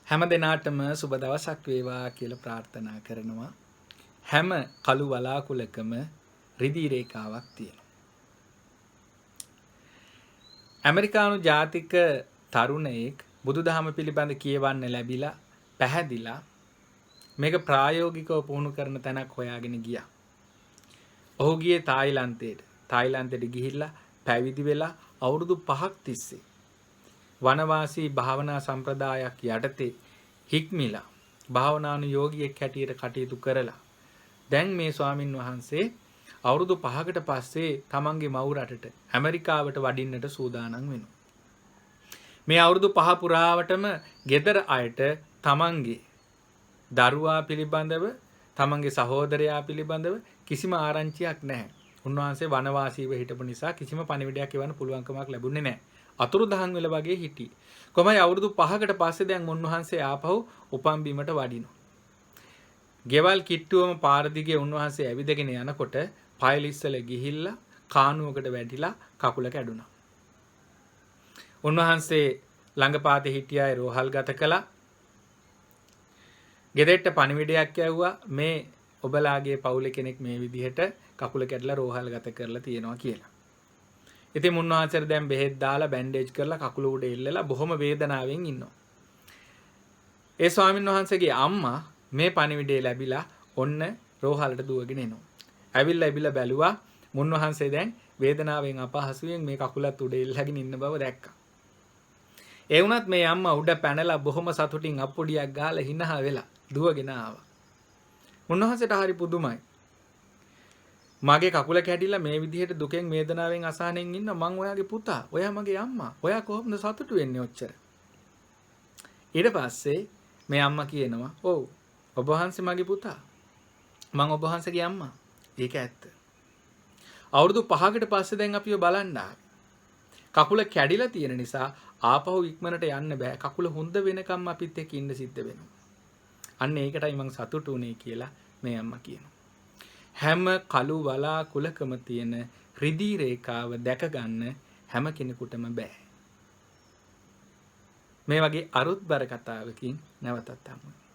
හැම දිනාටම සුබ දවසක් වේවා කියලා ප්‍රාර්ථනා කරනවා. හැම කළු වලාකුළකම රිදී රේඛාවක් තියෙනවා. ඇමරිකානු ජාතික තරුණයෙක් බුදුදහම පිළිබඳ කියවන්න ලැබිලා පැහැදිලා මේක ප්‍රායෝගිකව පුහුණු කරන තැනක් හොයාගෙන ගියා. ඔහු ගියේ තායිලන්තයට ගිහිල්ලා පැවිදි වෙලා අවුරුදු 5ක් තිස්සේ වනවාසී භාවනා සම්ප්‍රදායක් යටතේ හික්මිලා භාවනානුයෝගියෙක් හැටියට කටයුතු කරලා දැන් මේ ස්වාමින් වහන්සේ අවුරුදු 5කට පස්සේ තමන්ගේ මව් රටට ඇමරිකාවට වඩින්නට සූදානම් වෙනවා. මේ අවුරුදු 5 පුරාවටම ගෙදර අයට තමන්ගේ දරුවා පිළිබඳව තමන්ගේ සහෝදරයා පිළිබඳව කිසිම ආරංචියක් නැහැ. උන්වහන්සේ වනවාසීව හිටපු නිසා කිසිම පණිවිඩයක් එවන්න පුළුවන්කමක් ලැබුණේ නැහැ. අතුරුදහන් වෙලා වගේ හිටියේ. කොහමයි අවුරුදු 5කට පස්සේ දැන් උන්වහන්සේ ආපහු උපන් බිමට වඩිනවා. ගෙවල් කිට්ටුවම පාර දිගේ උන්වහන්සේ ඇවිදගෙන යනකොට පයලිස්සල ගිහිල්ලා කානුවකට වැටිලා කකුල කැඩුනා. උන්වහන්සේ ළඟපාතේ හිටිය අය රෝහල් ගත කළා. ගෙදරට පණිවිඩයක් ඇව්වා මේ ඔබලාගේ පවුලේ කෙනෙක් මේ විදිහට කකුල කැඩලා රෝහල් ගත කරලා තියෙනවා කියලා. ඉතින් මුන්වහන්සේට දැන් බෙහෙත් දාලා බැන්ඩේජ් කරලා කකුල උඩ එල්ලලා බොහොම වේදනාවෙන් ඉන්නවා. ඒ ස්වාමීන් වහන්සේගේ අම්මා මේ පණිවිඩය ලැබිලා ඔන්න රෝහලට දුවගෙන එනවා. ඇවිල්ලා බැලුවා මුන්වහන්සේ දැන් වේදනාවෙන් අපහසුයෙන් මේ කකුලත් උඩ එල්ලගෙන ඉන්න බව දැක්කා. ඒ වුණත් මේ අම්මා උඩ පැනලා බොහොම සතුටින් අප්පොඩියක් ගහලා හිනහ වෙලා දුවගෙන ආවා. මුන්වහන්සේට හරි පුදුමයි. මගේ කකුල කැඩිලා මේ විදිහට දුකෙන් වේදනාවෙන් අසහනෙන් ඉන්න මං ඔයාගේ පුතා, ඔයා මගේ අම්මා. ඔයා කොහොමද සතුටු වෙන්නේ ඔච්චර? ඊට පස්සේ මේ අම්මා කියනවා, "ඔව්. ඔබ වහන්සේ මගේ පුතා. මං ඔබ වහන්සේගේ අම්මා." ඒක ඇත්ත. අවුරුදු 5කට පස්සේ දැන් අපිව බලන්න ආවේ. කකුල කැඩිලා තියෙන නිසා ආපහු ඉක්මනට යන්න බෑ. කකුල හොඳ වෙනකම් අපිත් එක්ක ඉන්න සිද්ධ වෙනවා. අන්න ඒකටයි මං සතුටු උනේ කියලා මේ අම්මා කියනවා. හැම කළු වලාකුළකම තියෙන රිදී රේඛාව දැක ගන්න හැම කෙනෙකුටම බෑ. මේ වගේ අරුත්බර කතාවකින් නැවතත් හමු.